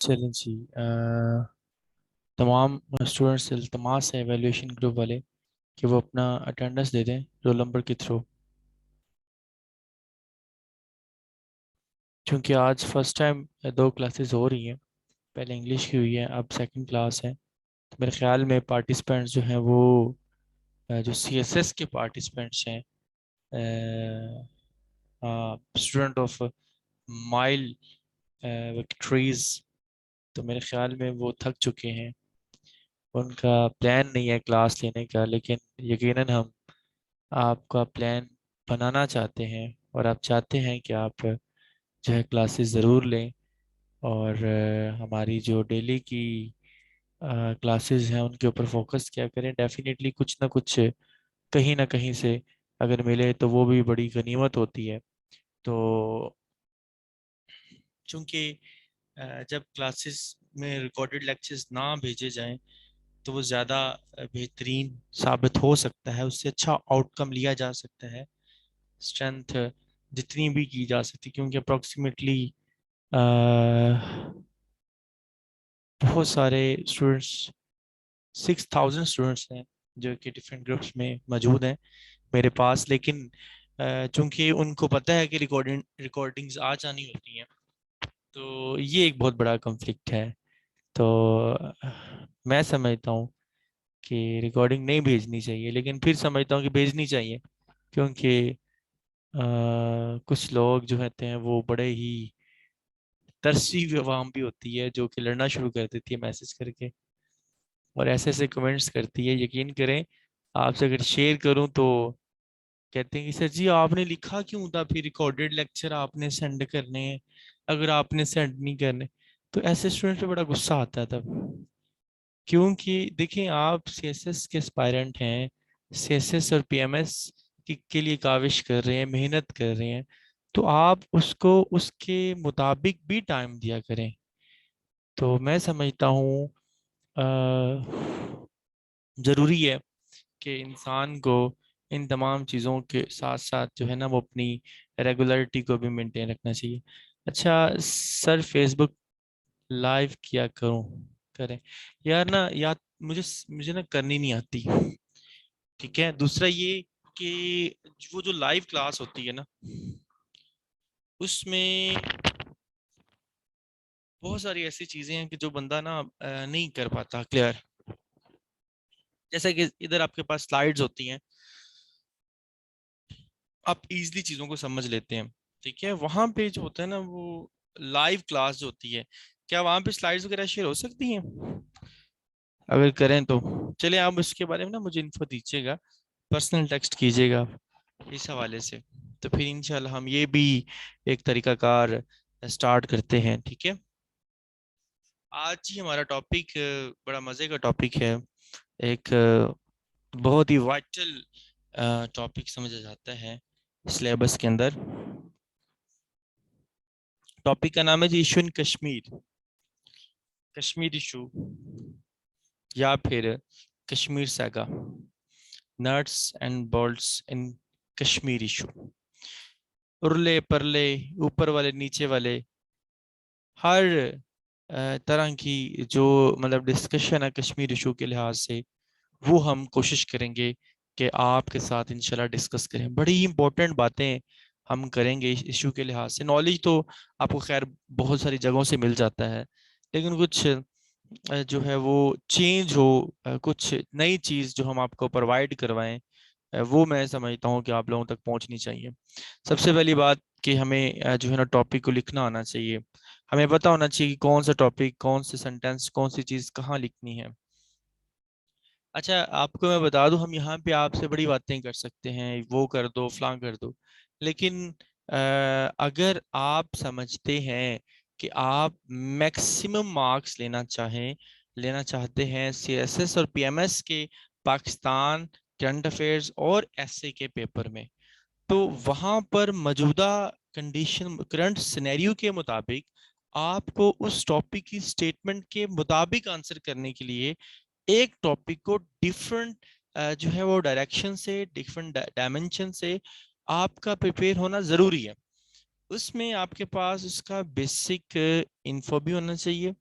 चलें जी। तमाम स्टूडेंट्स से इल्तमास है एवेल्यूएशन ग्रुप वाले कि वो अपना अटेंडेंस दे दें रोल नंबर के थ्रू, क्योंकि आज फर्स्ट टाइम दो क्लासेस हो रही हैं। पहले इंग्लिश की हुई है, अब सेकंड क्लास है। तो मेरे ख्याल में पार्टिसिपेंट्स जो हैं वो जो सीएसएस के पार्टिसिपेंट्स हैं, स्टूडेंट ऑफ माइल विक्ट्रीज, तो मेरे ख्याल में वो थक चुके हैं। उनका प्लान नहीं है क्लास लेने का, लेकिन यकीनन हम आपका प्लान बनाना चाहते हैं और आप चाहते हैं कि आप जो है क्लासेस ज़रूर लें। और हमारी जो डेली की क्लासेस हैं उनके ऊपर फोकस क्या करें। डेफिनेटली कुछ ना कुछ कहीं ना कहीं से अगर मिले तो वो भी बड़ी गनीमत होती है। तो चूंकि जब क्लासेस में रिकॉर्डेड लेक्चर्स ना भेजे जाएं तो वो ज़्यादा बेहतरीन साबित हो सकता है, उससे अच्छा आउटकम लिया जा सकता है। स्ट्रेंथ जितनी भी की जा सकती, क्योंकि अप्रोक्सीमेटली बहुत सारे स्टूडेंट्स, 6,000 स्टूडेंट्स हैं जो कि डिफरेंट ग्रुप्स में मौजूद हैं मेरे पास। लेकिन चूंकि उनको पता है कि रिकॉर्डिंग्स आ जानी होती हैं, तो ये एक बहुत बड़ा कॉन्फ्लिक्ट है। तो मैं समझता हूँ कि रिकॉर्डिंग नहीं भेजनी चाहिए, लेकिन फिर समझता हूँ कि भेजनी चाहिए, क्योंकि कुछ लोग जो होते हैं वो बड़े ही तरसी अवाम भी होती है जो कि लड़ना शुरू कर देती है मैसेज करके, और ऐसे ऐसे कमेंट्स करती है। यकीन करें, आपसे अगर शेयर करूं तो कहते हैं कि सर जी आपने लिखा क्यों था, फिर रिकॉर्डेड लेक्चर आपने सेंड करने हैं, अगर आपने सेंड नहीं करने। तो ऐसे स्टूडेंट पे बड़ा गुस्सा आता है तब, क्योंकि देखें आप सीएसएस के एस्पायरेंट हैं, सीएसएस और पीएमएस के लिए काविश कर रहे हैं, मेहनत कर रहे हैं, तो आप उसको उसके मुताबिक भी टाइम दिया करें। तो मैं समझता हूँ ज़रूरी है कि इंसान को इन तमाम चीज़ों के साथ साथ जो है ना वो अपनी रेगुलरिटी को भी मेंटेन रखना चाहिए। अच्छा सर, फेसबुक लाइव किया करूं, करें यार ना, या मुझे मुझे ना करनी नहीं आती। ठीक है, दूसरा ये कि वो जो लाइव क्लास होती है ना, उसमें बहुत सारी ऐसी चीजें हैं कि जो बंदा ना नहीं कर पाता क्लियर। जैसे कि इधर आपके पास स्लाइड्स होती हैं, आप इजीली चीजों को समझ लेते हैं। ठीक है, वहां पे जो होता है ना वो लाइव क्लास जो होती है, क्या वहां पे स्लाइड्स वगैरह शेयर हो सकती हैं? अगर करें तो चलिए आप इसके बारे में ना मुझे इन्फो दीजिएगा, पर्सनल टेक्स्ट कीजिएगा इस हवाले से। तो फिर इंशाल्लाह हम ये भी एक तरीकाकार स्टार्ट करते हैं। ठीक है, आज ही हमारा टॉपिक बड़ा मज़े का टॉपिक है। एक बहुत ही वाइटल टॉपिक समझा जाता है सिलेबस के अंदर। टॉपिक का नाम है जी issue in Kashmir, Kashmir issue, या फिर Kashmir saga, nuts and bolts in Kashmir issue. उरले परले, ऊपर वाले नीचे वाले, हर तरह की जो मतलब डिस्कशन है कश्मीर इशू के लिहाज से, वो हम कोशिश करेंगे कि आपके साथ इंशाल्लाह डिस्कस करें। बड़ी ही इंपॉर्टेंट बातें हम करेंगे इस इशू के लिहाज से। नॉलेज तो आपको खैर बहुत सारी जगहों से मिल जाता है, लेकिन कुछ जो है वो चेंज हो, कुछ नई चीज़ जो हम आपको प्रोवाइड करवाएं, वो मैं समझता हूँ कि आप लोगों तक पहुंचनी चाहिए। सबसे पहली बात कि हमें जो है ना टॉपिक को लिखना आना चाहिए। हमें पता होना चाहिए कि कौन सा टॉपिक, कौन से सेंटेंस, कौन सी चीज़ कहाँ लिखनी है। अच्छा आपको मैं बता दूं, हम यहाँ पे आपसे बड़ी बातें कर सकते हैं, वो कर दो फलां कर दो, लेकिन अगर आप समझते हैं कि आप मैक्सिमम मार्क्स लेना चाहते हैं सीएसएस और पीएमएस के, पाकिस्तान करंट अफेयर्स और एसए के पेपर में, तो वहां पर मौजूदा कंडीशन, करंट सिनेरियो के मुताबिक आपको उस टॉपिक की स्टेटमेंट के मुताबिक आंसर करने के लिए एक टॉपिक को डिफरेंट जो है वो डायरेक्शन से, डिफरेंट डायमेंशन से आपका प्रिपेयर होना जरूरी है। उसमें आपके पास उसका बेसिक इन्फो भी होना चाहिए,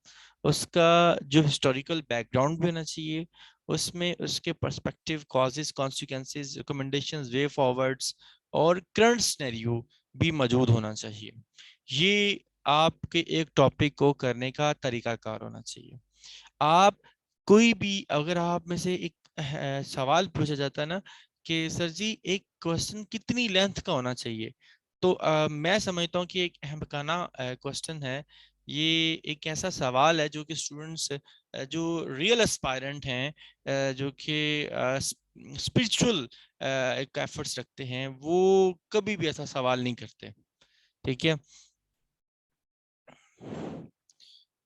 उसका जो हिस्टोरिकल बैकग्राउंड भी होना चाहिए, उसमें उसके पर्सपेक्टिव, कॉजेस, कॉन्सिक्वेंसेस, रिकमेंडेशंस, वे फॉरवर्ड्स और करंट सिनेरियो भी मौजूद होना चाहिए। ये आपके एक टॉपिक को करने का तरीकाकार होना चाहिए। आप कोई भी, अगर आप में से एक सवाल पूछा जाता है ना कि सर जी एक क्वेश्चन कितनी लेंथ का होना चाहिए, तो मैं समझता हूँ कि एक अहमकाना क्वेश्चन है। ये एक ऐसा सवाल है जो कि स्टूडेंट्स जो रियल एस्पायरेंट हैं, जो कि स्पिरिचुअल एक एफर्ट्स रखते हैं, वो कभी भी ऐसा सवाल नहीं करते। ठीक है।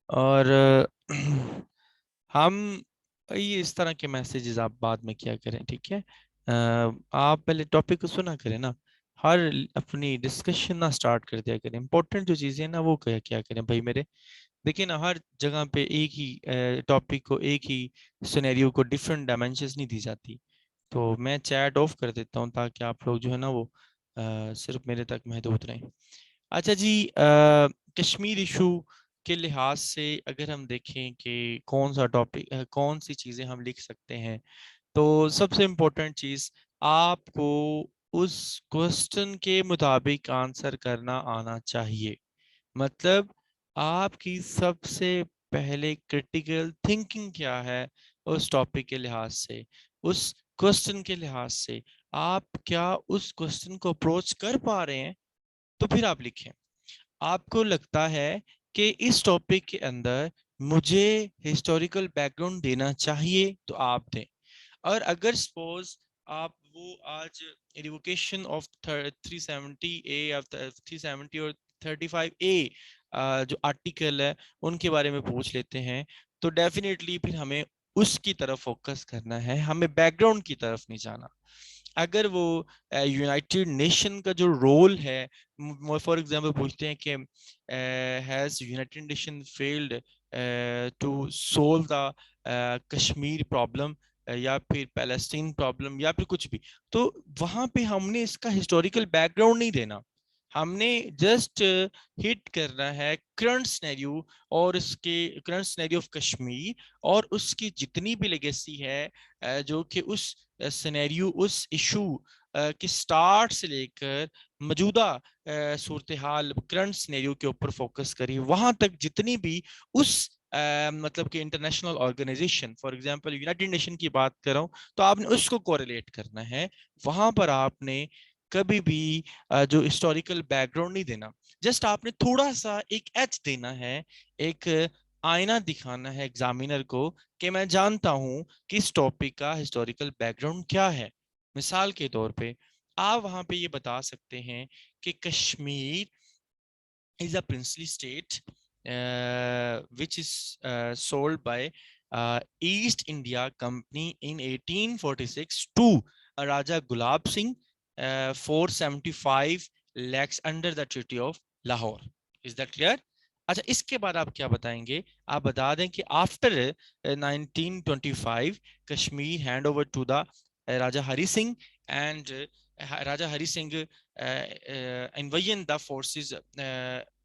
और हम ये इस तरह के मैसेजेस आप बाद में क्या करें, ठीक है। आप पहले टॉपिक को सुना करें ना, हर अपनी डिस्कशन ना स्टार्ट कर दिया करें, इंपॉर्टेंट जो चीजें हैं ना वो क्या क्या करें भाई मेरे। देखिए ना, हर जगह पे एक ही टॉपिक को, एक ही सिनेरियो को डिफरेंट डायमेंशंस नहीं दी जाती। तो मैं चैट ऑफ कर देता हूँ ताकि आप लोग जो है ना वो सिर्फ मेरे तक महदूद रहें। अच्छा जी, कश्मीर इशू के लिहाज से अगर हम देखें कि कौन सा टॉपिक, कौन सी चीज़ें हम लिख सकते हैं, तो सबसे इम्पोर्टेंट चीज़, आपको उस क्वेश्चन के मुताबिक आंसर करना आना चाहिए। मतलब आपकी सबसे पहले क्रिटिकल थिंकिंग क्या है उस टॉपिक के लिहाज से, उस क्वेश्चन के लिहाज से, आप क्या उस क्वेश्चन को अप्रोच कर पा रहे हैं, तो फिर आप लिखें। आपको लगता है कि इस टॉपिक के अंदर मुझे हिस्टोरिकल बैकग्राउंड देना चाहिए, तो आप दें। और अगर सपोज आप वो आज रिवोकेशन ऑफ 370A या 370 और 35A जो आर्टिकल है उनके बारे में पूछ लेते हैं, तो डेफिनेटली फिर हमें उसकी तरफ फोकस करना है, हमें बैकग्राउंड की तरफ नहीं जाना। अगर वो यूनाइटेड नेशन का जो रोल है, फॉर एग्जांपल पूछते हैं कि has United Nation failed to solve the Kashmir problem, या फिर पैलेस्टीन प्रॉब्लम, या फिर कुछ भी, तो वहां पे हमने इसका हिस्टोरिकल बैकग्राउंड नहीं देना, हमने जस्ट हिट करना है करंट सिनेरियो, और इसके करंट सिनेरियो ऑफ कश्मीर, और उसकी जितनी भी लेगेसी है, जो कि उस सिनेरियो, उस इशू के स्टार्ट से लेकर मौजूदा सूरत हाल, करंट सिनेरियो के ऊपर फोकस करी, वहां तक जितनी भी उस मतलब कि international organization, for example United Nation की बात कर रहा हूं, तो आपने उसको कोरिलेट करना है। वहां पर आपने कभी भी जो हिस्टोरिकल बैकग्राउंड नहीं देना, जस्ट आपने थोड़ा सा एक एच देना है, एक आईना दिखाना है एग्जामिनर को कि मैं जानता हूं कि इस टॉपिक का हिस्टोरिकल बैकग्राउंड क्या है। मिसाल के तौर पे आप वहां पे ये बता सकते हैं कि Kashmir is a princely state which is sold by East India Company in 1846 to Raja Gulab Singh for 75 lakhs under the Treaty of Lahore. Is that clear? अच्छा, इसके बाद आप क्या बताएंगे? आप बता दें कि after 1925 Kashmir hand over to the Raja Hari Singh, and Raja Hari Singh invasion the forces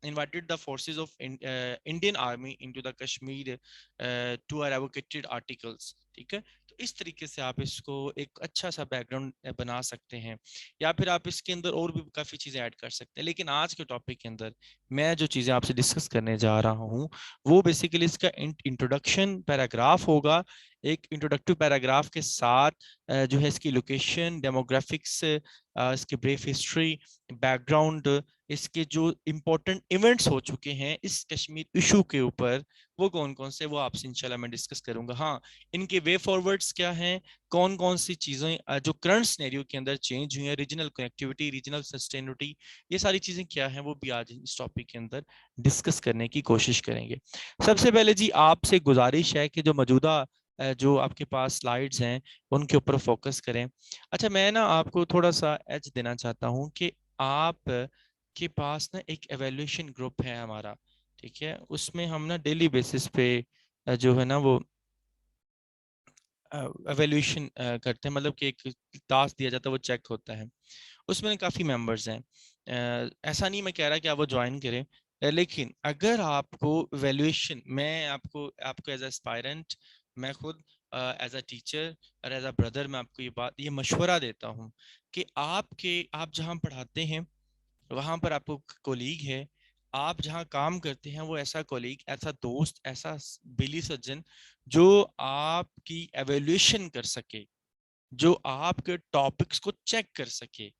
invited the forces of Indian army into the Kashmir to revocated articles. ठीक है, तो इस तरीके से आप इसको एक अच्छा सा बैकग्राउंड बना सकते हैं, या फिर आप इसके अंदर और भी काफी चीजें ऐड कर सकते हैं। लेकिन आज के टॉपिक के अंदर मैं जो चीजें आपसे डिस्कस करने जा रहा हूँ, वो बेसिकली इसका इंट्रोडक्शन पैराग्राफ होगा। एक इंट्रोडक्टिव पैराग्राफ के साथ जो है इसकी लोकेशन, डेमोग्राफिक्स, इसकी ब्रीफ हिस्ट्री, बैकग्राउंड, इसके जो इम्पोर्टेंट इवेंट्स हो चुके हैं इस कश्मीर इशू के ऊपर, वो कौन कौन से, वो आपसे इंशाल्लाह मैं डिस्कस करूंगा। हाँ, इनके वे फॉरवर्ड्स क्या हैं, कौन कौन सी चीजें जो करंट सिनेरियो के अंदर चेंज हुई हैं, रीजनल कनेक्टिविटी, रीजनल सस्टेनिटी, ये सारी चीजें क्या हैं, वो भी आज इस टॉपिक के अंदर डिस्कस करने की कोशिश करेंगे। सबसे पहले जी आपसे गुजारिश है कि जो मौजूदा जो आपके पास स्लाइड्स हैं उनके ऊपर फोकस करें। अच्छा, मैं ना आपको थोड़ा सा एज देना चाहता हूँ कि आप के पास ना एक एवेल्यूएशन ग्रुप है हमारा, ठीक है, उसमें हम ना डेली बेसिस पे जो है ना वो एवेल्यूएशन करते हैं, मतलब कि एक टास्क दिया जाता है, वो चेक होता है। उसमें काफी मेंबर्स हैं, ऐसा नहीं मैं कह रहा कि आप वो ज्वाइन करें, लेकिन अगर आपको वैल्यूएशन, मैं आपको एज एस्पायरेंट, मैं खुद एज अ टीचर और एज अ ब्रदर मैं आपको ये मशवरा देता हूँ कि आप जहाँ पढ़ाते हैं वहां पर आपको कोलीग है, आप जहाँ काम करते हैं वो ऐसा कोलीग, ऐसा दोस्त, ऐसा बिली सज्जन जो आपकी एवेल्यूएशन कर सके, जो आपके टॉपिक्स को चेक कर सके।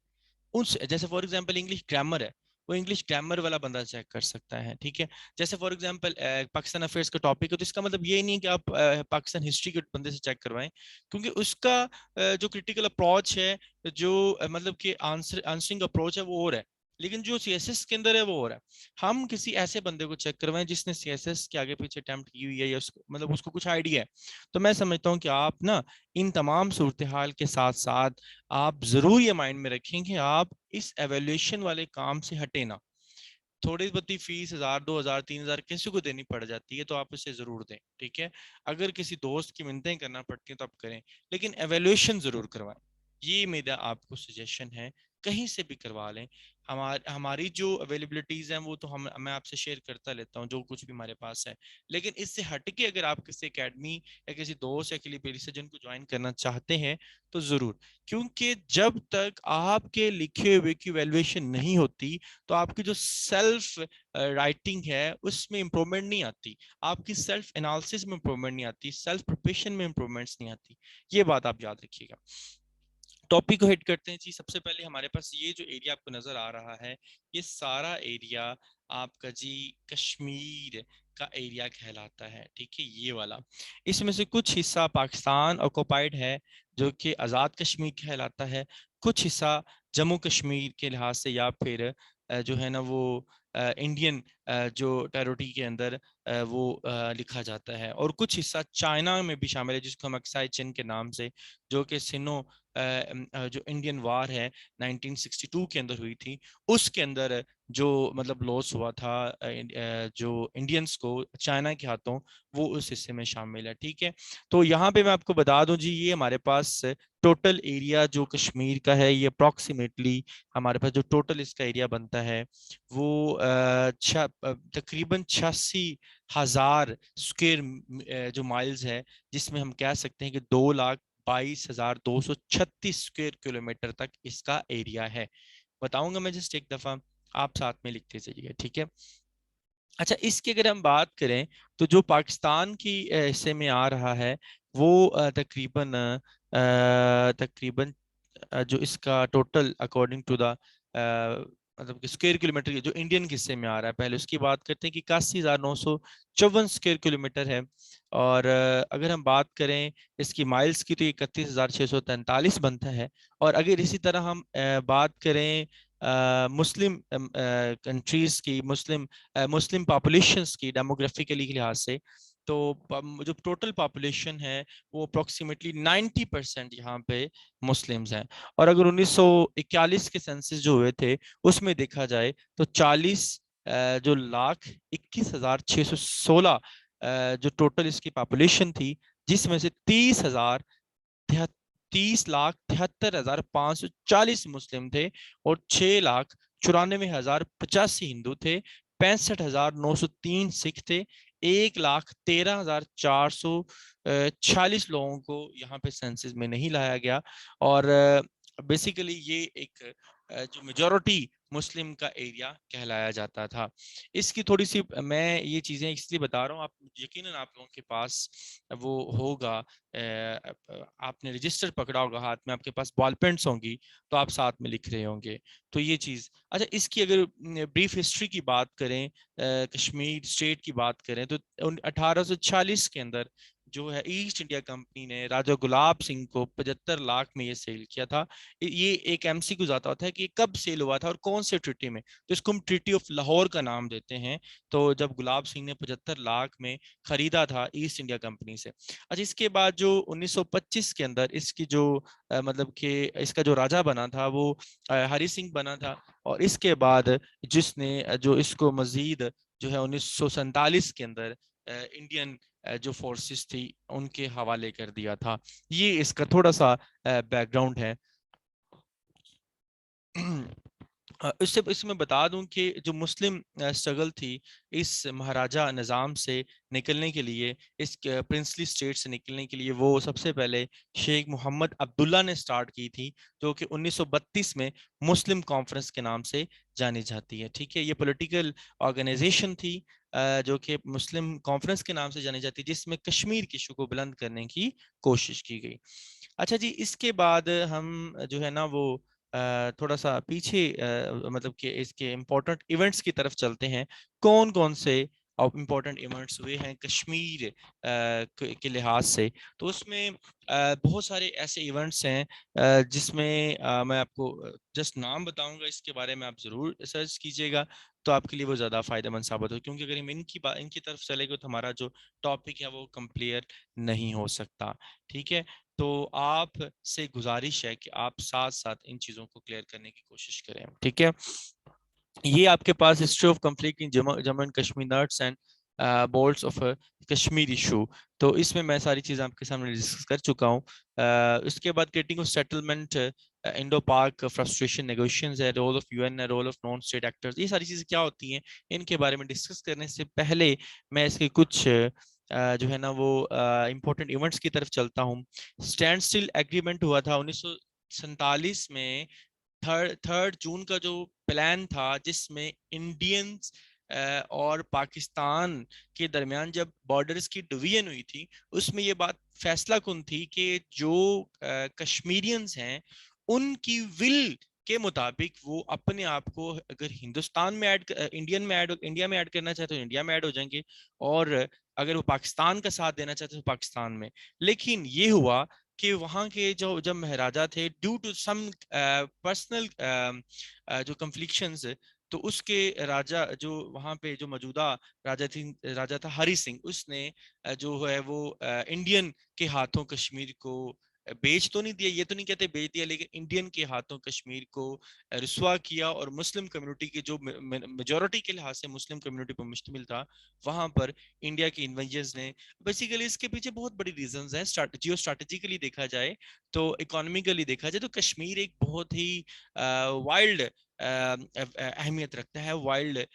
उस जैसे फॉर एग्जांपल इंग्लिश ग्रामर है, वो इंग्लिश ग्रामर वाला बंदा चेक कर सकता है, ठीक है। जैसे फॉर एग्जांपल पाकिस्तान अफेयर्स का टॉपिक है, तो इसका मतलब ये नहीं है कि आप पाकिस्तान हिस्ट्री के बंदे से चेक करवाएं, क्योंकि उसका जो क्रिटिकल अप्रोच है, जो मतलब कि आंसरिंग अप्रोच है वो और है, लेकिन जो सीएसएस के अंदर है वो और है। हम किसी ऐसे बंदे को चेक करवाएं जिसने सीएसएस के आगे पीछे अटेम्प्ट की हुई है, या उसको मतलब उसको कुछ आइडिया है। तो मैं समझता हूँ कि आप ना इन तमाम सूरत हाल के साथ साथ आप जरूर ये माइंड में रखेंगे, आप इस एवेल्यूएशन वाले काम से हटे ना। थोड़ी बहुती फीस 1000 2000 3000 किसी को देनी पड़ जाती है, तो आप इसे जरूर दें, ठीक है। अगर किसी दोस्त की मिन्नतें करना पड़ती हैं तो आप करें, लेकिन एवेल्यूएशन जरूर करवाएं। ये मेरा आपको सजेशन है, कहीं से भी करवा लें। हमारी जो अवेलेबिलिटीज हैं वो तो मैं आपसे शेयर करता लेता हूँ जो कुछ भी हमारे पास है, लेकिन इससे हटके अगर आप किसी एकेडमी या किसी दोस्त या किसी को ज्वाइन करना चाहते हैं तो जरूर, क्योंकि जब तक आपके लिखे हुए की वैल्यूएशन नहीं होती तो आपकी जो सेल्फ राइटिंग है उसमें इंप्रूवमेंट नहीं आती, आपकी सेल्फ एनालिसिस में इंप्रूवमेंट नहीं आती, सेल्फ प्रिपरेशन में इंप्रूवमेंट्स नहीं आती। ये बात आप याद रखिएगा। टॉपिक को हिट करते हैं जी। सबसे पहले हमारे पास ये जो एरिया आपको नजर आ रहा है, ये सारा एरिया आपका जी कश्मीर का एरिया कहलाता है, ठीक है, ये वाला। इसमें से कुछ हिस्सा पाकिस्तान ऑक्युपाइड है जो कि आज़ाद कश्मीर कहलाता है, कुछ हिस्सा जम्मू कश्मीर के लिहाज से या फिर जो है ना वो इंडियन जो टेरिटरी के अंदर वो लिखा जाता है, और कुछ हिस्सा चाइना में भी शामिल है जिसको हम अक्साई चिन के नाम से, जो कि सिनो जो इंडियन वार है 1962 के अंदर हुई थी, उसके अंदर जो मतलब लॉस हुआ था जो इंडियंस को चाइना के हाथों, वो उस हिस्से में शामिल है, ठीक है। तो यहाँ पे मैं आपको बता दूं जी, ये हमारे पास टोटल एरिया जो कश्मीर का है, ये अप्रोक्सीमेटली हमारे पास जो टोटल इसका एरिया बनता है वो तकरीबन 86,000 स्क्वायर जो माइल्स है, जिसमें हम कह सकते हैं कि 2,22,236 स्क्वायर किलोमीटर तक इसका एरिया है। बताऊंगा मैं जस्ट एक दफा, आप साथ में लिखते जाइए, ठीक है। अच्छा, इसकी अगर हम बात करें तो जो पाकिस्तान की हिस्से में आ रहा है वो तकरीबन जो इसका टोटल अकॉर्डिंग टू द मतलब स्क्वायर किलोमीटर जो इंडियन हिस्से में आ रहा है, पहले उसकी बात करते हैं कि 81,954 स्क्वायर किलोमीटर है। और अगर हम बात करें इसकी माइल्स की तो 31,643 बनता है। और अगर इसी तरह हम बात करें मुस्लिम कंट्रीज की, मुस्लिम पॉपुलेशंस की डेमोग्राफिकली के लिहाज से, तो जो टोटल पॉपुलेशन है वो अप्रोक्सीमेटली 90% यहाँ पे मुस्लिम्स हैं। और अगर 1941 के सेंसस जो हुए थे उसमें देखा जाए तो 40 जो लाख 21,616 जो टोटल इसकी पॉपुलेशन थी, जिसमें से 30,73,73,540 मुस्लिम थे, और 6,94,085 हिंदू थे, 65,903 सिख थे, 1,13,446 लोगों को यहाँ पे सेंसस में नहीं लाया गया। और बेसिकली ये एक जो मेजोरिटी मुस्लिम का एरिया कहलाया जाता था। इसकी थोड़ी सी मैं ये चीजें इसलिए बता रहा हूँ, आप यकीनन आप लोगों के पास वो होगा, आपने रजिस्टर पकड़ा होगा हाथ में, आपके पास बॉल पेन्स होंगी, तो आप साथ में लिख रहे होंगे। तो ये चीज, अच्छा, इसकी अगर ब्रीफ हिस्ट्री की बात करें, कश्मीर स्टेट की बात करें, तो 1840 के अंदर जो है ईस्ट इंडिया कंपनी ने राजा गुलाब सिंह को 75 लाख में ये सेल किया था। ये एक एमसीक्यू जाता होता है कि कब सेल हुआ था और कौन से ट्रिटी में, तो इसको हम ट्रिटी ऑफ लाहौर का नाम देते हैं। तो जब गुलाब सिंह ने 75 लाख में खरीदा था ईस्ट इंडिया कंपनी से। अच्छा, इसके बाद जो 1925 के अंदर इसकी जो मतलब कि इसका जो राजा बना था वो हरि सिंह बना था। और इसके बाद जिसने जो इसको मजीद जो है 1947 के अंदर इंडियन जो फोर्सेस थी उनके हवाले कर दिया था। ये इसका थोड़ा सा बैकग्राउंड है। इससे इसमें बता दूं कि जो मुस्लिम स्ट्रगल थी इस महाराजा निज़ाम से निकलने के लिए, इस प्रिंसली स्टेट से निकलने के लिए, वो सबसे पहले शेख मोहम्मद अब्दुल्ला ने स्टार्ट की थी, जो कि 1932 में मुस्लिम कॉन्फ्रेंस के नाम से जानी जाती है। ठीक है, ये पॉलिटिकल ऑर्गेनाइजेशन थी जो कि मुस्लिम कॉन्फ्रेंस के नाम से जानी जाती है, जिसमें कश्मीर के इशू को बुलंद करने की कोशिश की गई। अच्छा जी, इसके बाद हम जो है ना वो थोड़ा सा पीछे मतलब कि इसके इम्पोर्टेंट इवेंट्स की तरफ चलते हैं। कौन कौन से इम्पोर्टेंट इवेंट्स हुए हैं कश्मीर के लिहाज से? तो उसमें बहुत सारे ऐसे इवेंट्स हैं जिसमें मैं आपको जस्ट नाम बताऊंगा, इसके बारे में आप जरूर सर्च कीजिएगा, तो आपके लिए वो ज़्यादा फायदेमंद साबित हो, क्योंकि अगर हम इनकी तरफ चलेंगे तो हमारा जो टॉपिक है वो कंप्लीट नहीं हो सकता। ठीक है, तो आप से गुजारिश है कि आप साथ साथ इन चीजों को क्लियर करने की कोशिश करें। ठीक है, ये आपके पास history of conflict in Jammu and Kashmir, nuts and bolts of Kashmir issue, तो इसमें मैं सारी चीज़ें आपके सामने डिस्कस कर चुका हूँ। उसके बाद creating of settlement, Indo Pak frustration, negotiations है, role of UN, role of non state actors, ये सारी चीज़ें क्या होती हैं, इनके बारे में डिस्कस करने से पहले मैं इसके कुछ जो है ना वो इम्पोर्टेंट इवेंट्स की तरफ चलता हूँ। स्टैंड स्टिल एग्रीमेंट हुआ था 1947 में, थर्ड जून का जो प्लान था, जिसमें इंडियंस और पाकिस्तान के दरमियान जब बॉर्डर्स की डिवीजन हुई थी, उसमें ये बात फैसला कुन थी कि जो कश्मीरियंस हैं उनकी विल के मुताबिक वो अपने आप को अगर हिंदुस्तान में इंडिया में ऐड करना चाहते तो इंडिया में ऐड हो जाएंगे, और अगर वो पाकिस्तान का साथ देना चाहते तो पाकिस्तान में। लेकिन ये हुआ कि वहाँ के जो जब महाराजा थे, ड्यू टू सम पर्सनल जो कन्फ्लिक्शंस, तो उसके राजा जो वहाँ पे जो मौजूदा राजा था हरि सिंह, उसने जो है वो इंडियन के हाथों कश्मीर को बेच तो नहीं दिया, ये तो नहीं कहते बेच दिया, लेकिन इंडियन के हाथों कश्मीर को रुस्वा किया, और मुस्लिम कम्युनिटी के जो मेजोरिटी के लिहाज से मुस्लिम कम्युनिटी पर मुश्तमिल था, वहां पर इंडिया के इन्वेजर्स ने बेसिकली, इसके पीछे बहुत बड़ी रीजंस हैं। जियो स्ट्रैटेजिकली देखा जाए, तो इकोनॉमिकली देखा जाए, तो कश्मीर एक बहुत ही वाइल्ड अहमियत रखता है, वाइल्ड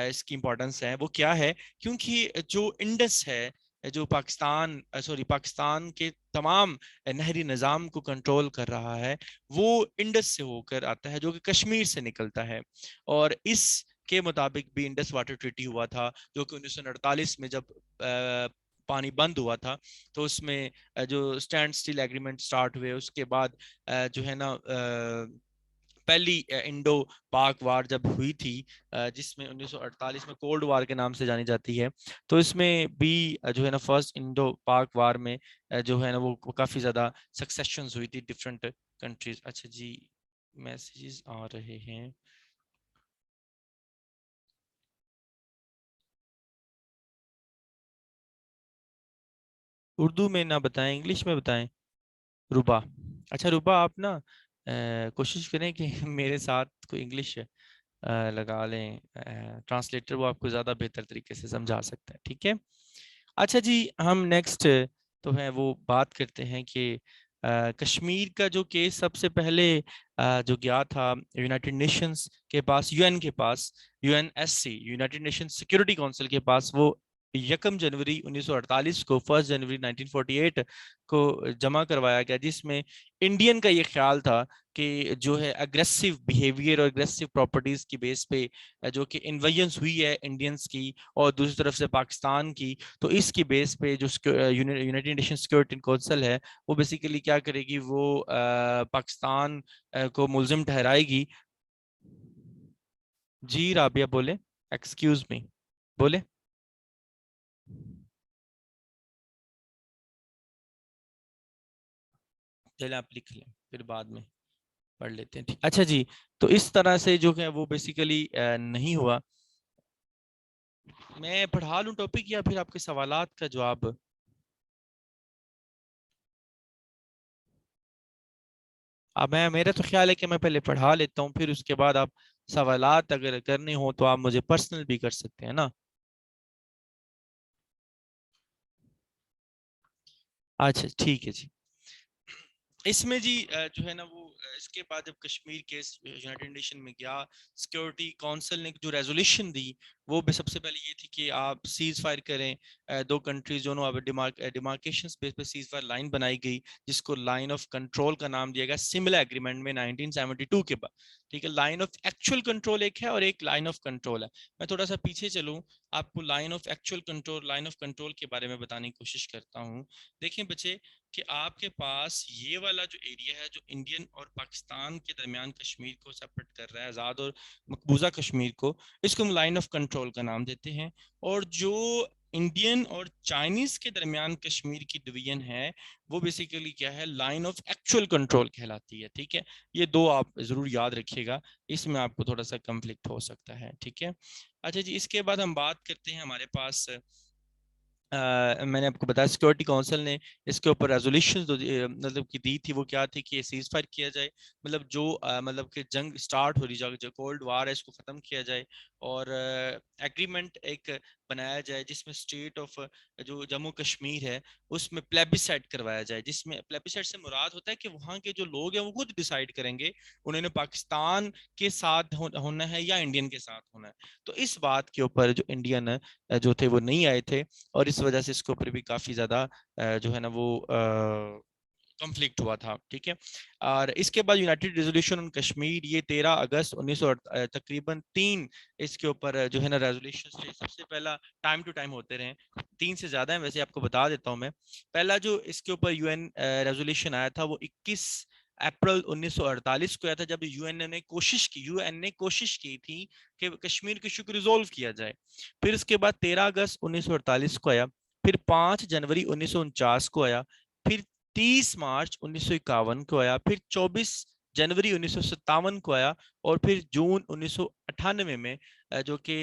इसकी इंपॉर्टेंस है। वो क्या है? क्योंकि जो इंडस है, जो पाकिस्तान के तमाम नहरी निज़ाम को कंट्रोल कर रहा है, वो इंडस से होकर आता है, जो कि कश्मीर से निकलता है। और इस के मुताबिक भी इंडस वाटर ट्रीटी हुआ था, जो कि 1948 में जब पानी बंद हुआ था, तो उसमें जो स्टैंड स्टिल एग्रीमेंट स्टार्ट हुए, उसके बाद जो है ना पहली इंडो पाक वार जब हुई थी, जिसमें 1948 में कोल्ड वार के नाम से जानी जाती है, तो इसमें भी जो है ना फर्स्ट इंडो पाक वार में जो है ना वो काफी ज्यादा सक्सेशंस हुई थी डिफरेंट कंट्रीज। अच्छा जी, मैसेजेस आ रहे हैं। उर्दू में ना बताएं, इंग्लिश में बताएं। रुबा, अच्छा रुबा, आप ना कोशिश करें कि मेरे साथ कोई इंग्लिश लगा लें ट्रांसलेटर, वो आपको ज़्यादा बेहतर तरीके से समझा सकता है। ठीक है, अच्छा जी, हम नेक्स्ट तो है वो बात करते हैं कि कश्मीर का जो केस सबसे पहले जो गया था यूनाइटेड नेशंस के पास, यूएन के पास, UNSC, United Nation Security Council के पास, वो 1 जनवरी 1948 को, 1 जनवरी 1948 को जमा करवाया गया, जिसमें इंडियन का ये ख्याल था कि जो है अग्रेसिव बिहेवियर और अग्रेसिव प्रॉपर्टीज की बेस पे जो कि इन्वेजन्स हुई है इंडियंस की, और दूसरी तरफ से पाकिस्तान की, तो इसकी बेस पे जो यूनाइटेड नेशन सिक्योरिटी काउंसिल है, वो बेसिकली क्या करेगी, वो पाकिस्तान को मुलजिम ठहराएगी। जी राबिया बोले, एक्सक्यूज मी, बोले। चले आप लिख लें, फिर बाद में पढ़ लेते हैं। ठीक, अच्छा जी, तो इस तरह से जो है वो बेसिकली नहीं हुआ। मैं पढ़ा लूँ टॉपिक, या फिर आपके सवालात का जवाब? अब मैं, मेरा तो ख्याल है कि मैं पहले पढ़ा लेता हूँ, फिर उसके बाद आप सवालात अगर करने हो तो आप मुझे पर्सनल भी कर सकते हैं ना। अच्छा ठीक है जी। इसमें जी जो है ना वो इसके बाद जब कश्मीर केस यूनाइटेड नेशन में गया, सिक्योरिटी काउंसिल ने जो रेजोल्यूशन दी वो भी सबसे पहले ये थी कि आप सीज फायर करें, दो कंट्रीज दोनों अब डिमार्केशन बेस पे सीज फायर लाइन बनाई गई जिसको लाइन ऑफ कंट्रोल का नाम दिया गया सिमिलर एग्रीमेंट में 1972 के बाद। ठीक है, लाइन ऑफ एक्चुअल कंट्रोल एक है और एक लाइन ऑफ कंट्रोल है। मैं थोड़ा सा पीछे चलूँ, आपको line of actual control, line of control के बारे में बताने की कोशिश करता हूँ। देखिए बच्चे कि आपके पास ये वाला जो एरिया है जो इंडियन और पाकिस्तान के दरमियान कश्मीर को सेपरेट कर रहा है, आज़ाद और मकबूजा कश्मीर को, इसको हम लाइन ऑफ कंट्रोल का नाम देते हैं। और जो इंडियन और चाइनीज के दरमियान कश्मीर की डिवीजन है वो बेसिकली क्या है, लाइन ऑफ एक्चुअल कंट्रोल कहलाती है। ठीक है, ये दो आप जरूर याद रखिएगा, इसमें आपको थोड़ा सा कंफ्लिक्ट हो सकता है। ठीक है, अच्छा जी, इसके बाद हम बात करते हैं हमारे पास मैंने आपको बताया सिक्योरिटी काउंसिल ने इसके ऊपर रेजोल्यूशन मतलब की दी थी। वो क्या थी कि सीज फायर किया जाए, मतलब जो मतलब कि जंग स्टार्ट हो रही है, जो कोल्ड वार है, इसको खत्म किया जाए और एग्रीमेंट एक बनाया जाए जिसमें स्टेट ऑफ जो जम्मू कश्मीर है उसमें प्लेबिसाइड करवाया जाए, जिसमें प्लेबिसाइड से मुराद होता है कि वहाँ के जो लोग हैं वो खुद डिसाइड करेंगे उन्होंने पाकिस्तान के साथ होना है या इंडियन के साथ होना है। तो इस बात के ऊपर जो इंडियन जो थे वो नहीं आए थे और इस वजह से इसके ऊपर भी काफी ज्यादा जो है ना वो कंफ्लिक्ट हुआ था। ठीक है, और इसके बाद यूनाइटेड रेजोल्यूशन ऑन कश्मीर, ये 13 अगस्त 1900 तकरीबन तीन इसके ऊपर जो है ना रेजोल्यूशन थे। सबसे पहला टाइम टू टाइम होते रहे, तीन से ज्यादा है वैसे, आपको बता देता हूँ मैं। पहला जो इसके ऊपर यूएन रेजोल्यूशन आया था वो 21 अप्रैल 1948 को आया था, जब यूएन ने कोशिश की थी कि कश्मीर के इशू को रिजोल्व किया जाए। फिर उसके बाद 13 अगस्त 1948 को आया, फिर 5 जनवरी 1949 को आया, फिर 30 मार्च 1951 को आया, फिर 24 जनवरी 1957 को आया और फिर जून 1998 में जो कि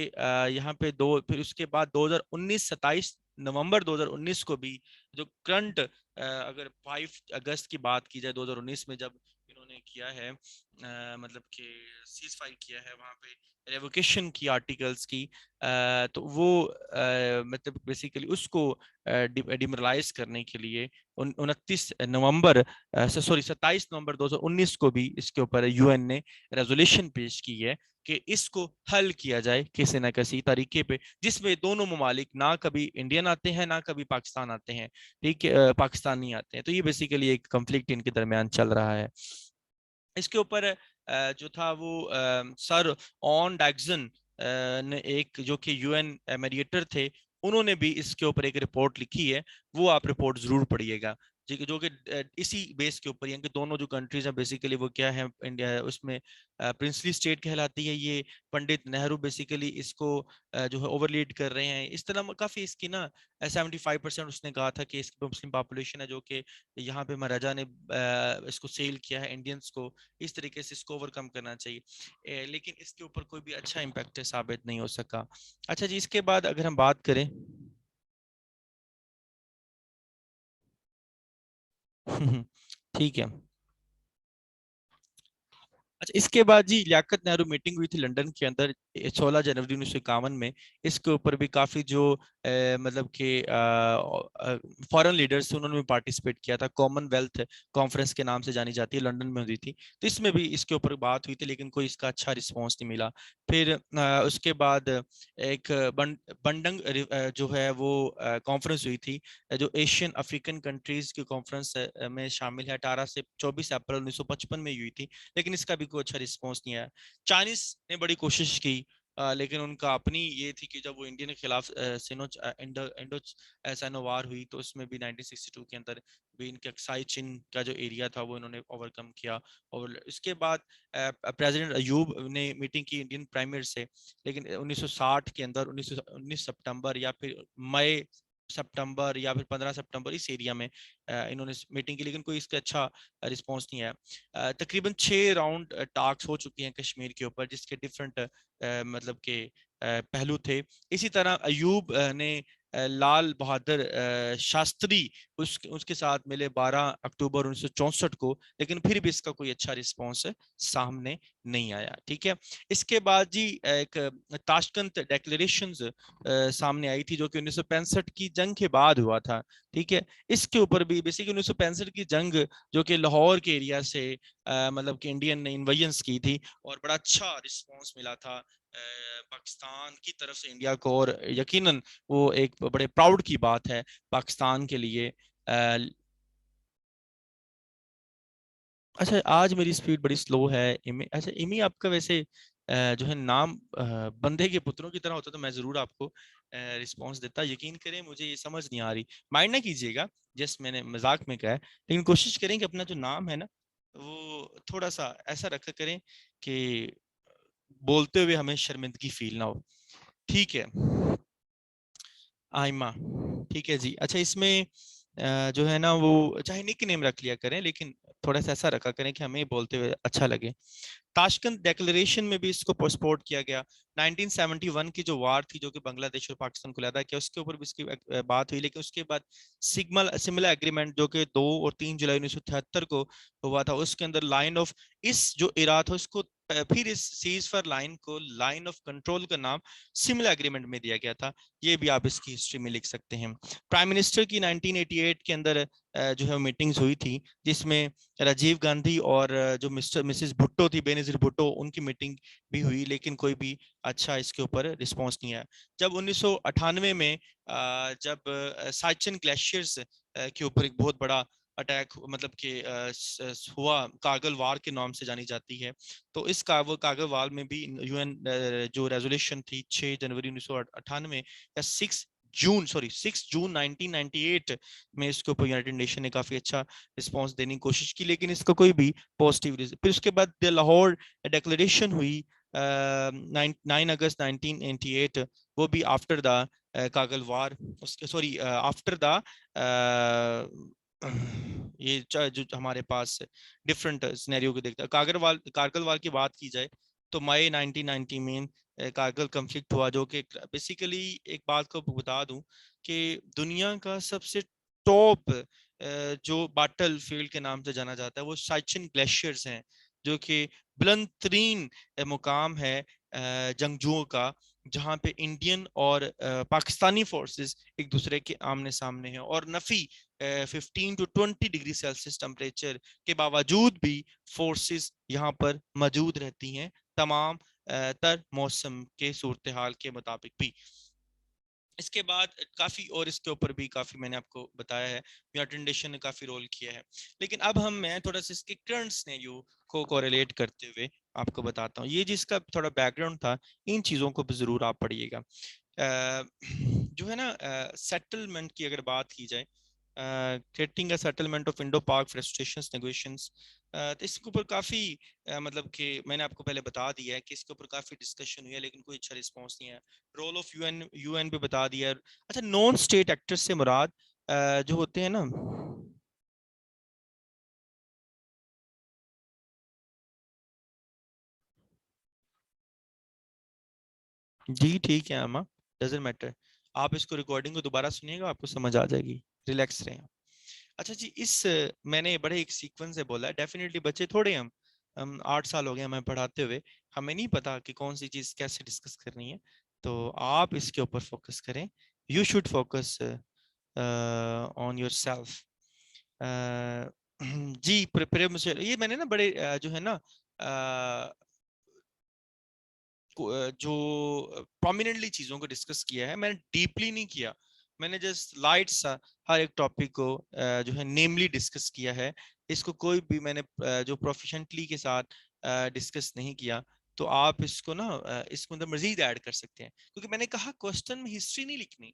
यहाँ पे दो, फिर उसके बाद 2019 27 नवंबर 2019 को भी जो करंट अगर 5 अगस्त की बात की जाए 2019 में जब इन्होंने किया है मतलब कि सीज फायर किया है वहां पे, रेवोकेशन की आर्टिकल्स की, तो वो मतलब बेसिकली उसको डिमोरलाइज करने के लिए 29 नवंबर सॉरी 27 नवंबर 2019 को भी इसके ऊपर यूएन ने रेजोल्यूशन पेश की है कि इसको हल किया जाए किसी न किसी तरीके पे, जिसमें दोनों ममालिक, ना कभी इंडियन आते हैं ना कभी पाकिस्तान आते हैं, ठीक है, पाकिस्तान नहीं आते हैं। तो ये बेसिकली एक कंफ्लिक्ट इनके दरमियान चल रहा है। इसके ऊपर जो था वो सर ऑन डैक्सन ने, एक जो कि यूएन मीडिएटर थे, उन्होंने भी इसके ऊपर एक रिपोर्ट लिखी है, वो आप रिपोर्ट जरूर पढ़िएगा। जो कि इसी बेस के ऊपर, यानी कि दोनों जो कंट्रीज हैं बेसिकली वो क्या है, इंडिया उसमें प्रिंसली स्टेट कहलाती है ये। पंडित नेहरू बेसिकली इसको जो है ओवरलीड कर रहे हैं। इस तरह काफी इसकी ना 75% उसने कहा था कि इसकी मुस्लिम पॉपुलेशन है जो कि यहाँ पे महाराजा ने इसको सेल किया है इंडियंस को, इस तरीके से इसको ओवरकम करना चाहिए। लेकिन इसके ऊपर कोई भी अच्छा इम्पैक्ट साबित नहीं हो सका। अच्छा जी, इसके बाद अगर हम बात करें ठीक है। अच्छा, इसके बाद जी लियाकत नेहरू मीटिंग हुई थी लंदन के अंदर 16 जनवरी 1951 में। इसके ऊपर भी काफी जो मतलब कि फॉरेन लीडर्स थे उन्होंने भी पार्टिसिपेट किया था। कॉमनवेल्थ कॉन्फ्रेंस के नाम से जानी जाती है, लंदन में हुई थी। तो इसमें भी इसके ऊपर बात हुई थी लेकिन कोई इसका अच्छा रिस्पॉन्स नहीं मिला। फिर उसके बाद एक बंडंग जो है वो कॉन्फ्रेंस हुई थी, जो एशियन अफ्रीकन कंट्रीज की कॉन्फ्रेंस में शामिल है, 18 से 24 अप्रैल 1955 में हुई थी, लेकिन इसका भी कोई अच्छा रिस्पॉन्स नहीं आया। चाइनीज ने बड़ी कोशिश की लेकिन उनका अपनी ये थी कि जब वो इंडिया के खिलाफ सिनो इंडो इंडो सैनो वार हुई तो उसमें भी 1962 के अंदर भी इनके अक्साई चीन का जो एरिया था वो इन्होंने ओवरकम किया। और इसके बाद प्रेसिडेंट अयूब ने मीटिंग की इंडियन प्राइम मिनिस्टर से, लेकिन 1960 के अंदर 19 सितंबर या फिर मई सितंबर या फिर 15 सितंबर इस एरिया में इन्होंने मीटिंग की, लेकिन कोई इसका अच्छा रिस्पॉन्स नहीं आया। तकरीबन 6 राउंड टॉक्स हो चुकी हैं कश्मीर के ऊपर, जिसके डिफरेंट मतलब के पहलू थे। इसी तरह अयूब ने लाल बहादुर शास्त्री उसके साथ मिले 12 अक्टूबर 1964 को, लेकिन फिर भी इसका कोई अच्छा रिस्पॉन्स सामने नहीं आया। ठीक है, इसके बाद जी एक ताशकंद डेक्लेरेशंस सामने आई थी, जो कि 1965 की जंग के बाद हुआ था। ठीक है, इसके ऊपर भी बेसिकली 1965 की जंग जो कि लाहौर के एरिया से मतलब कि इंडियन ने इन्वेजन्स की थी, और बड़ा अच्छा रिस्पांस मिला था पाकिस्तान की तरफ से इंडिया को, और यकीनन वो एक बड़े प्राउड की बात है पाकिस्तान के लिए। अच्छा, आज मेरी स्पीड बड़ी स्लो है। इमी, अच्छा इमी आपका वैसे जो है नाम बंदे के पुत्रों की तरह होता तो मैं जरूर आपको रिस्पांस देता। यकीन करें मुझे ये समझ नहीं आ रही, माइंड ना कीजिएगा, जस्ट मैंने मजाक में कहा है, लेकिन कोशिश करें कि अपना जो नाम है ना वो थोड़ा सा ऐसा रखा करें कि बोलते हुए हमें शर्मिंदगी फील ना हो। ठीक है, आयमा। ठीक है जी। अच्छा, इसमें जो है ना वो चाहे निक नेम रख लिया करें, लेकिन थोड़ा सा ऐसा रखा करें कि हमें बोलते हुए अच्छा लगे। ताशकंद डेक्लेरेशन में भी इसको सपोर्ट किया गया। 1971 की जो वार थी, जो कि बांग्लादेश और पाकिस्तान को लड़ा किया, उसके ऊपर भी इसकी बात हुई, लेकिन उसके बाद सिमिलर एग्रीमेंट जो कि 2 और 3 जुलाई 1973 को हुआ था, उसके अंदर लाइन ऑफ इस जो इराद था उसको फिर इस सीज फायर लाइन को लाइन ऑफ कंट्रोल का नाम सिमिलर एग्रीमेंट में दिया गया था। ये भी आप इसकी हिस्ट्री में लिख सकते हैं। प्राइम मिनिस्टर की 1988 के अंदर जो है मीटिंग्स हुई थी, जिसमें राजीव गांधी और जो मिस्टर मिसेस भुट्टो थी, बेनजीर भुट्टो, उनकी मीटिंग भी हुई, लेकिन कोई भी अच्छा इसके ऊपर रिस्पांस नहीं आया। जब 1998 में जब साइचन ग्लेशियर्स के ऊपर एक बहुत बड़ा अटैक मतलब कि हुआ, कारगिल वार के नाम से जानी जाती है, तो इस कारगिल वार में भी यूएन जो रेजोल्यूशन थी 6 जनवरी 1998 या 6 जून 1998 में, इसके ऊपर यूनाइटेड नेशन ने काफी अच्छा रिस्पांस देने की कोशिश की, लेकिन इसका कोई भी पॉजिटिव रिजल्ट। फिर उसके बाद लाहौर डिक्लेरेशन हुई 9 अगस्त 1998, वो भी आफ्टर द कारगिल वार, उसके सॉरी आफ्टर द ये जो हमारे पास डिफरेंट सिनेरियो को देखता है। कारगिल वार की बात की जाए तो मई 1990 में कारगिल कंफ्लिक्ट हुआ, जो कि बेसिकली एक बात को बता दूं कि दुनिया का सबसे टॉप जो बैटल फील्ड के नाम से जाना जाता है वो साइचिन ग्लेशियर्स हैं, जो कि बुलंद तरीन मुकाम है जंगजुओं का, जहां पे इंडियन और पाकिस्तानी फोर्सेस एक दूसरे के आमने सामने हैं, और Nafi 15 to 20 degree Celsius temperature के बावजूद भी फोर्सेस यहाँ पर मौजूद रहती हैं, तमाम तर मौसम के सूरत हाल के मुताबिक भी। इसके बाद काफी और इसके ऊपर भी काफी मैंने आपको बताया है, यूनाइटेड नेशन ने काफी रोल किया है, लेकिन अब मैं थोड़ा सा इसके करंट सिनेरियो को कोरिलेट करते हुए आपको बताता हूँ। ये जिसका थोड़ा बैकग्राउंड था, इन चीजों को भी जरूर आप पढ़िएगा। जो है ना सेटलमेंट की अगर बात की जाए, creating a settlement of Indo पाक फ्रस्ट्रेशंस नेगोशिएशंस, तो इसके ऊपर काफी मतलब कि मैंने आपको पहले बता दिया है कि इसके ऊपर काफी डिस्कशन हुई है, लेकिन कोई अच्छा रिस्पांस नहीं है। रोल ऑफ यूएन पे बता दिया। अच्छा, नॉन स्टेट एक्टर्स से मुराद जो होते हैं ना, जी ठीक है अम्मा, डजेंट मैटर, आप इसको रिकॉर्डिंग को दोबारा सुनिएगा, आपको समझ आ जाएगी, रिलैक्स रहें। अच्छा जी, मैंने बड़े एक सीक्वेंस से बोला है, डेफिनेटली बच्चे थोड़े हम 8 साल हो गए हमें पढ़ाते हुए, हमें नहीं पता कि कौन सी चीज़ कैसे डिस्कस करनी है, तो आप इसके ऊपर फोकस करें। You should focus on yourself. जी प्रिपेयर मुझे ये मैंने ना बड़े जो है ना जो प्रोमिनेंटली चीजों को डिस्कस किया है, मैंने डीपली नहीं किया, मैंने जस्ट लाइट सा हर एक टॉपिक को जो है नेमली डिस्कस किया है। इसको कोई भी मैंने जो प्रोफिशेंटली के साथ डिस्कस नहीं किया, तो आप इसको ना इसको अंदर मजीद ऐड कर सकते हैं, क्योंकि मैंने कहा क्वेश्चन में हिस्ट्री नहीं लिखनी,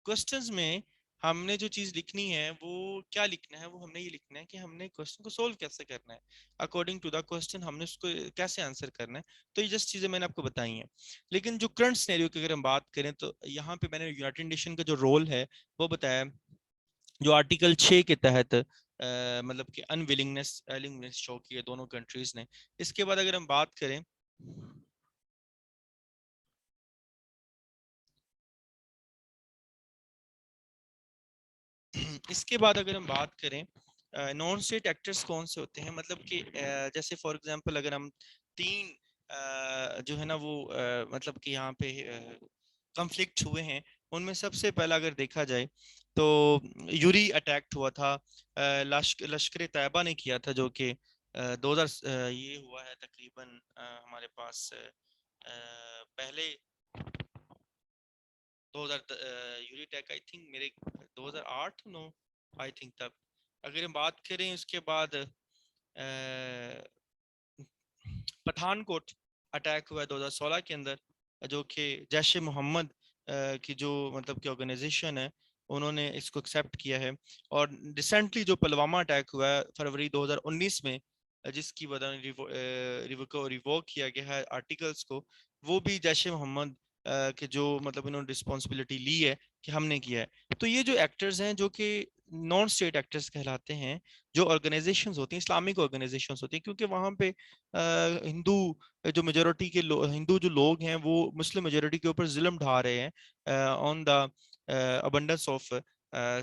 क्वेश्चंस में हमने जो चीज लिखनी है वो क्या लिखना है, वो हमने ये लिखना है कि हमने क्वेश्चन को सोल्व कैसे करना है, अकॉर्डिंग टू द क्वेश्चन हमने उसको कैसे आंसर करना है। तो ये जस्ट चीजें मैंने आपको बताई हैं, लेकिन जो करंट सिनेरियो की अगर हम बात करें तो यहाँ पे मैंने यूनाइटेड नेशन का जो रोल है वो बताया, जो आर्टिकल 6 के तहत मतलब कि अनविलिंगनेस विलिंगनेस शो की है दोनों कंट्रीज ने। इसके बाद अगर हम बात करें, इसके बाद अगर हम बात करें नॉन स्टेट एक्टर्स कौन से होते हैं, मतलब कि जैसे फॉर एग्जांपल अगर हम तीन जो है ना वो मतलब कि यहाँ पे कॉन्फ्लिक्ट हुए हैं, उनमें सबसे पहला अगर देखा जाए तो यूरी अटैक हुआ था, लश्कर तैयबा ने किया था, जो कि 2000 ये हुआ है तकरीबन हमारे पास पहले 2000 यूरी अटैक आई थिंक मेरे 2008 9 आई थिंक तब। अगर हम बात करें उसके बाद पठानकोट अटैक हुआ है 2016 के अंदर, जो कि जैश ए मोहम्मद की जो मतलब की ऑर्गेनाइजेशन है उन्होंने इसको एक्सेप्ट किया है। और रिसेंटली जो पुलवामा अटैक हुआ है फरवरी 2019 में, जिसकी वजह रिवोक किया गया है आर्टिकल्स को, वो भी जैश ए मोहम्मद के जो मतलब इन्होंने रिस्पॉन्सिबिलिटी ली है कि हमने किया है। तो ये जो एक्टर्स हैं जो कि नॉन स्टेट एक्टर्स कहलाते हैं, जो ऑर्गेनाइजेशंस होती हैं, इस्लामिक ऑर्गेनाइजेशंस होती हैं, क्योंकि वहाँ पे हिंदू जो मेजोरिटी के हिंदू जो लोग हैं वो मुस्लिम मेजोरिटी के ऊपर जुल्म ढा रहे हैं on the abundance of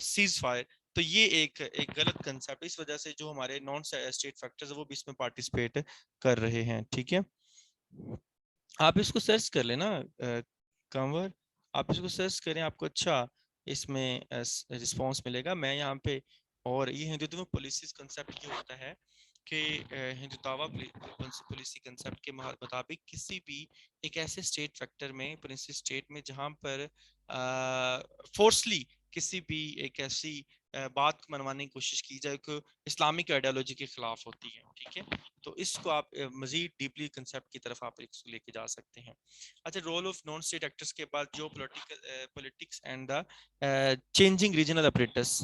cease fire. तो ये एक गलत कंसेप्ट, इस वजह से जो हमारे नॉन स्टेट फैक्टर्स है वो भी इसमें पार्टिसिपेट कर रहे हैं। ठीक है, आप इसको सर्च कर लेना कंवर, आप इसको सर्च करें, आपको अच्छा इसमें रिस्पांस मिलेगा। मैं यहाँ पे, और ये हिंदुत्व में पॉलिसीज कंसेप्ट ये होता है कि हिंदुत्वा पॉलिसी कंसेप्ट के मुताबिक किसी भी एक ऐसे स्टेट फैक्टर में, प्रिंसिस स्टेट में, जहाँ पर फोर्सली किसी भी एक ऐसी बात मनवाने की कोशिश की जाए कि इस्लामिक आइडियोलॉजी के खिलाफ होती है। ठीक है, तो इसको आप मजीद डीपली कंसेप्ट की तरफ आप इसको लेके जा सकते हैं। अच्छा, role of non state actors के बाद जो politics and the changing regional operators,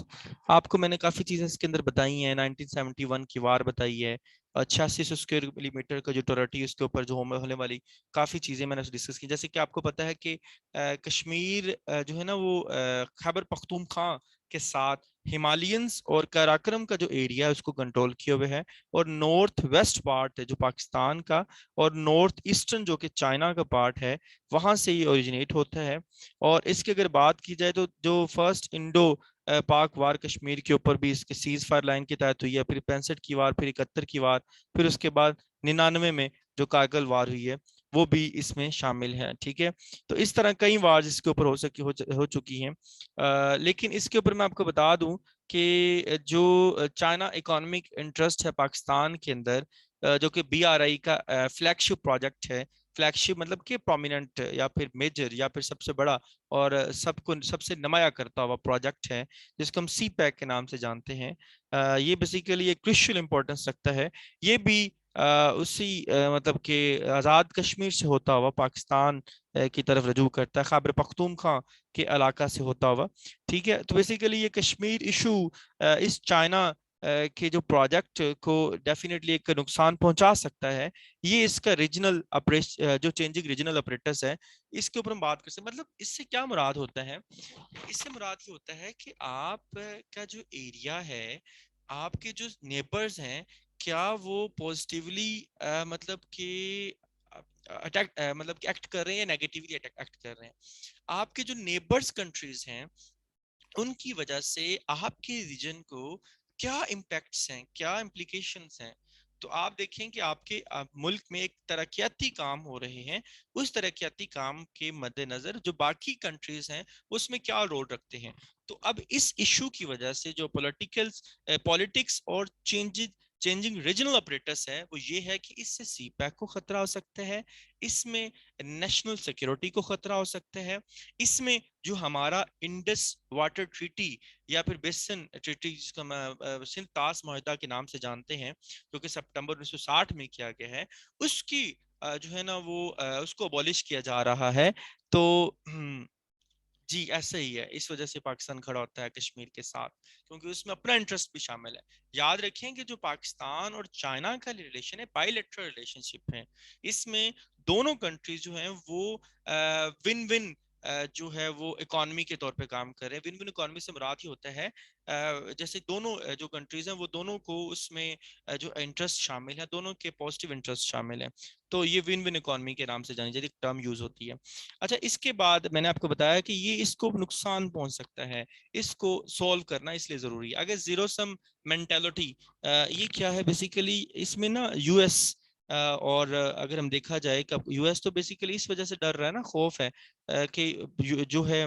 आपको मैंने काफ़ी चीज़ें इसके अंदर बताई हैं। 1971 की वार बताई है, 8600 स्क्वायर मिलीमीटर का जो टेरिटरी, उसके ऊपर जो होने वाली काफ़ी चीज़ें मैंने डिस्कस की। जैसे कि आपको पता है कि कश्मीर जो है ना वो खैबर पख्तूनख्वा के साथ हिमालयंस और काराकोरम का जो एरिया है उसको कंट्रोल किए हुए है, और नॉर्थ वेस्ट पार्ट है जो पाकिस्तान का, और नॉर्थ ईस्टर्न जो कि चाइना का पार्ट है, वहां से ये ओरिजिनेट होता है। और इसकी अगर बात की जाए तो जो फर्स्ट इंडो पाक वार कश्मीर के ऊपर भी इसके सीज फायर लाइन के तहत हुई है, फिर 65 की वार, फिर 71 की वार, फिर उसके बाद 99 में जो कारगिल वार हुई है वो भी इसमें शामिल है। ठीक है, तो इस तरह कई वार इसके ऊपर हो चुकी हैं। लेकिन इसके ऊपर मैं आपको बता दूं कि जो चाइना इकोनॉमिक इंटरेस्ट है पाकिस्तान के अंदर, जो कि BRI का फ्लैगशिप प्रोजेक्ट है, फ्लैगशिप मतलब कि प्रोमिनेंट या फिर मेजर या फिर सबसे बड़ा और सबको सबसे नुमाया करता हुआ प्रोजेक्ट है, जिसको हम CPEC के नाम से जानते हैं। ये बेसिकली एक क्रिशियल इंपॉर्टेंस रखता है। ये भी उसी मतलब कि आज़ाद कश्मीर से होता हुआ पाकिस्तान की तरफ रजू करता है, खैबर पख्तूनख्वा के इलाका से होता हुआ। ठीक है, तो बेसिकली ये कश्मीर इशू इस चाइना के जो प्रोजेक्ट को डेफिनेटली एक नुकसान पहुंचा सकता है। ये इसका रीजनल जो चेंजिंग रीजनल ऑपरेटर्स है, इसके ऊपर हम बात कर सकते हैं। मतलब इससे क्या मुराद होता है, इससे मुराद ये होता है कि आप का जो एरिया है, आपके जो नेबर्स हैं, क्या वो पॉजिटिवली मतलब कि अटैक मतलब कि एक्ट कर रहे हैं या नेगेटिवली एक्ट कर रहे हैं। आपके जो नेबर्स कंट्रीज हैं उनकी वजह से आपके रीजन को क्या इम्पैक्ट्स हैं, क्या इम्प्लीकेशंस हैं। तो आप देखें कि आपके मुल्क में एक तरक्याती काम हो रहे हैं, उस तरक्याती काम के मद्देनजर जो बाकी कंट्रीज हैं उसमें क्या रोल रखते हैं। तो अब इस इशू की वजह से जो पॉलिटिक्स और चेंजिंग रीजनल ऑपरेटर्स है वो ये है कि इससे CPEC को खतरा हो सकता है, इसमें नेशनल सिक्योरिटी को खतरा हो सकता है, इसमें जो हमारा इंडस वाटर ट्रीटी या फिर बेसिन ट्रीटी जिसको हम सिंध तास माहिदा के नाम से जानते हैं, जो कि सितंबर 1960 में किया गया है, उसकी जो है ना वो उसको अबॉलिश किया जा रहा है। तो जी ऐसा ही है, इस वजह से पाकिस्तान खड़ा होता है कश्मीर के साथ, क्योंकि उसमें अपना इंटरेस्ट भी शामिल है। याद रखें कि जो पाकिस्तान और चाइना का रिलेशन है बायलैटरल रिलेशनशिप है, इसमें दोनों कंट्रीज जो हैं वो विन विन जो है वो इकोनॉमी के तौर पे काम कर रहे हैं। विन विन इकोनॉमी से मुराद ही होता है जैसे दोनों जो कंट्रीज हैं वो दोनों को उसमें जो इंटरेस्ट शामिल है, दोनों के पॉजिटिव इंटरेस्ट शामिल है, तो ये विन विन इकोनॉमी के नाम से जानी जाती है, टर्म यूज होती है। अच्छा, इसके बाद मैंने आपको बताया कि ये इसको नुकसान पहुंच सकता है, इसको सॉल्व करना इसलिए जरूरी है। अगर जीरो सम मेंटेलिटी, ये क्या है बेसिकली, इसमें ना यूएस और अगर हम देखा जाए कि यूएस तो बेसिकली इस वजह से डर रहा है ना, खौफ है कि जो है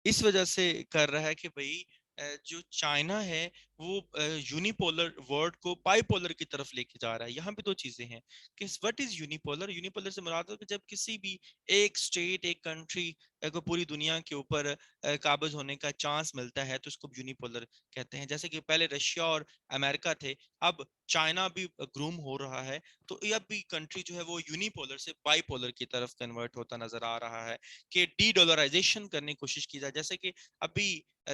इस वजह से कर रहा है कि भाई जो चाइना है वो यूनिपोलर वर्ल्ड को बाइपोलर की तरफ लेके जा रहा है। यहाँ पे दो चीजें हैं कि व्हाट इज यूनिपोलर। यूनिपोलर से मुराद है कि जब किसी भी एक स्टेट, एक कंट्री को पूरी दुनिया के ऊपर काबिज होने का चांस मिलता है तो उसको यूनिपोलर कहते हैं। जैसे कि पहले रशिया और अमेरिका थे, अब चाइना भी ग्रूम हो रहा है, तो अब भी कंट्री जो है वो यूनिपोलर से बाइपोलर की तरफ कन्वर्ट होता नजर आ रहा है कि डी डॉलराइजेशन करने की कोशिश की जाए। जैसे कि अभी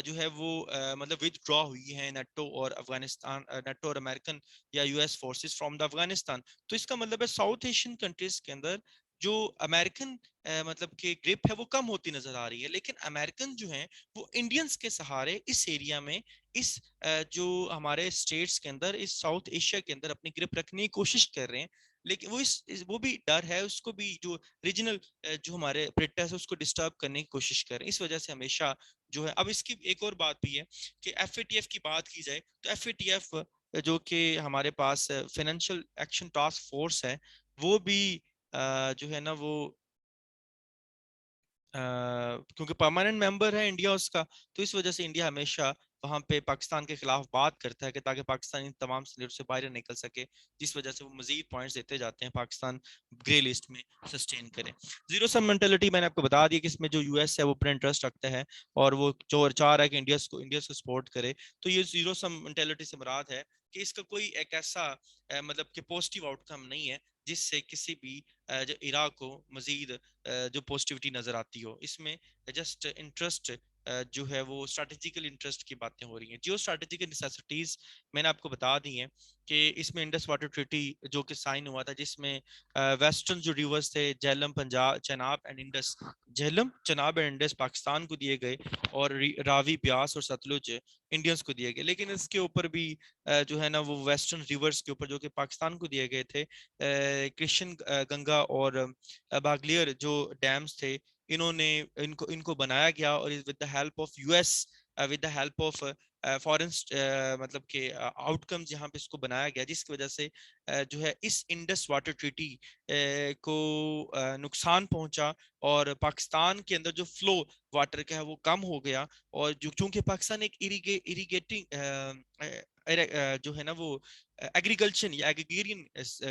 जो है वो मतलब विथड्रॉ हुई है नेटो और अफगानिस्तान, नेटो और अमेरिकन या US forces from the Afghanistan, तो इसका मतलब है साउथ एशियन कंट्रीज के अंदर जो अमेरिकन मतलब कि ग्रिप है वो कम होती नजर आ रही है, लेकिन अमेरिकन जो हैं वो इंडियंस के सहारे इस एरिया में, इस जो हमारे स्टेट्स के अंदर, इस साउथ एशिया के अंदर अपनी ग्रिप रखने की कोशिश कर रहे हैं। लेकिन वो वो भी डर है, उसको भी जो रीजनल जो हमारे प्रेटर्स है उसको डिस्टर्ब करने की कोशिश कर रहे हैं। इस वजह से हमेशा जो है, अब इसकी एक और बात भी है कि एफएटीएफ की बात की जाए तो एफएटीएफ जो कि हमारे पास फाइनेंशियल एक्शन टास्क फोर्स है, वो भी जो है ना वो क्योंकि परमानेंट मेंबर है इंडिया उसका, तो इस वजह से इंडिया हमेशा वहां पे पाकिस्तान के खिलाफ बात करता है कि ताकि पाकिस्तान इन तमाम सिनेरियो से बाहर निकल सके, जिस वजह से वो मजीद पॉइंट्स देते जाते हैं, पाकिस्तान ग्रे लिस्ट में सस्टेन करे। जीरो सम मेंटेलिटी मैंने आपको बता दिया कि इसमें जो यूएस है वो अपना इंटरेस्ट रखता है और वो जो चाह रहा है कि इंडिया को सपोर्ट करे। तो ये जीरो सम मेंटेलिटी से मुराद है कि इसका कोई एक ऐसा मतलब कि पॉजिटिव आउटकम नहीं है जिससे किसी भी जो इराक को मजीद जो पॉजिटिविटी नजर आती हो। इसमें जस्ट इंटरेस्ट जो है वो स्ट्रैटेजिकल इंटरेस्ट की बातें हो रही हैं। जियो स्ट्रैटेजिकल नेसेसिटीज मैंने आपको बता दी हैं कि इसमें इंडस वाटर ट्रीटी जो कि साइन हुआ था, जिसमें वेस्टर्न जो रिवर्स थे, Jhelum, Punjab, Chenab and Indus, Jhelum, Chenab and Indus Pakistan को दिए गए और रावी, ब्यास और सतलुज इंडियंस को दिए गए। लेकिन इसके ऊपर भी जो है ना वो वेस्टर्न रिवर्स के ऊपर जो कि पाकिस्तान को दिए गए थे, कृष्ण गंगा और बागलियर जो डैम्स थे, इन्होंने इनको इनको बनाया गया और with the help of US, with the help of foreign मतलब के आउटकम्स यहाँ पे इसको बनाया गया, जिसकी वजह से जो है इस इंडस वाटर ट्रीटी को नुकसान पहुंचा और पाकिस्तान के अंदर जो फ्लो वाटर का है वो कम हो गया। और जो चूंकि पाकिस्तान एक इरिगेटिंग जो है ना वो एग्रीकल्चर या एग्रीरियन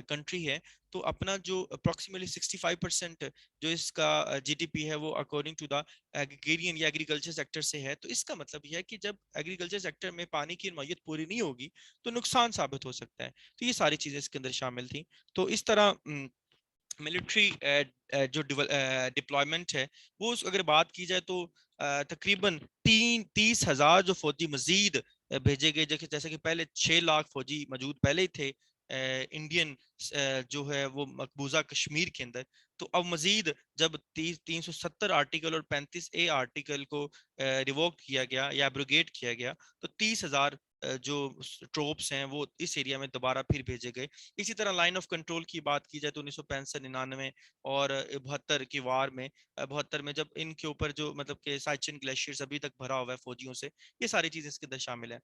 कंट्री है, तो अपना जो अप्रोक्सीमेटली 65% जो इसका जीडीपी है वो अकॉर्डिंग टू द एग्रीरियन या एग्रीकल्चर सेक्टर से है। तो इसका मतलब यह है कि जब एग्रीकल्चर सेक्टर में पानी की नौयत पूरी नहीं होगी तो नुकसान साबित हो सकता है। तो ये सारी चीजें इसके अंदर शामिल थी। तो इस तरह मिलिट्री जो डिप्लॉयमेंट है वो अगर बात की जाए तो तकरीबन 30,000 जो फौजी मजीद भेजे गए। जैसे कि पहले 6 लाख फौजी मौजूद पहले ही थे इंडियन जो है वो मकबूजा कश्मीर के अंदर। तो अब मजीद जब 370 आर्टिकल और 35A आर्टिकल को रिवोक किया गया या एब्रोगेट किया गया, तो 30,000 जो ट्रोप्स हैं वो इस एरिया में दोबारा फिर भेजे गए। इसी तरह लाइन ऑफ कंट्रोल की बात की जाए तो 1965-99 और 72 की वार में, 72 में जब इनके ऊपर जो मतलब कि साइचिन ग्लेशियर्स अभी तक भरा हुआ है फौजियों से, ये सारी चीजें इसके अंदर शामिल है।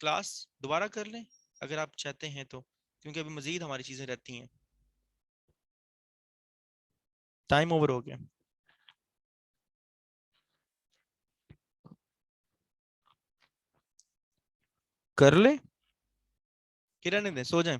क्लास दोबारा कर लें अगर आप चाहते हैं तो, क्योंकि अभी मजीद हमारी चीजें रहती हैं। टाइम ओवर हो गया। कर ले, किरण, दें, सो जाएं।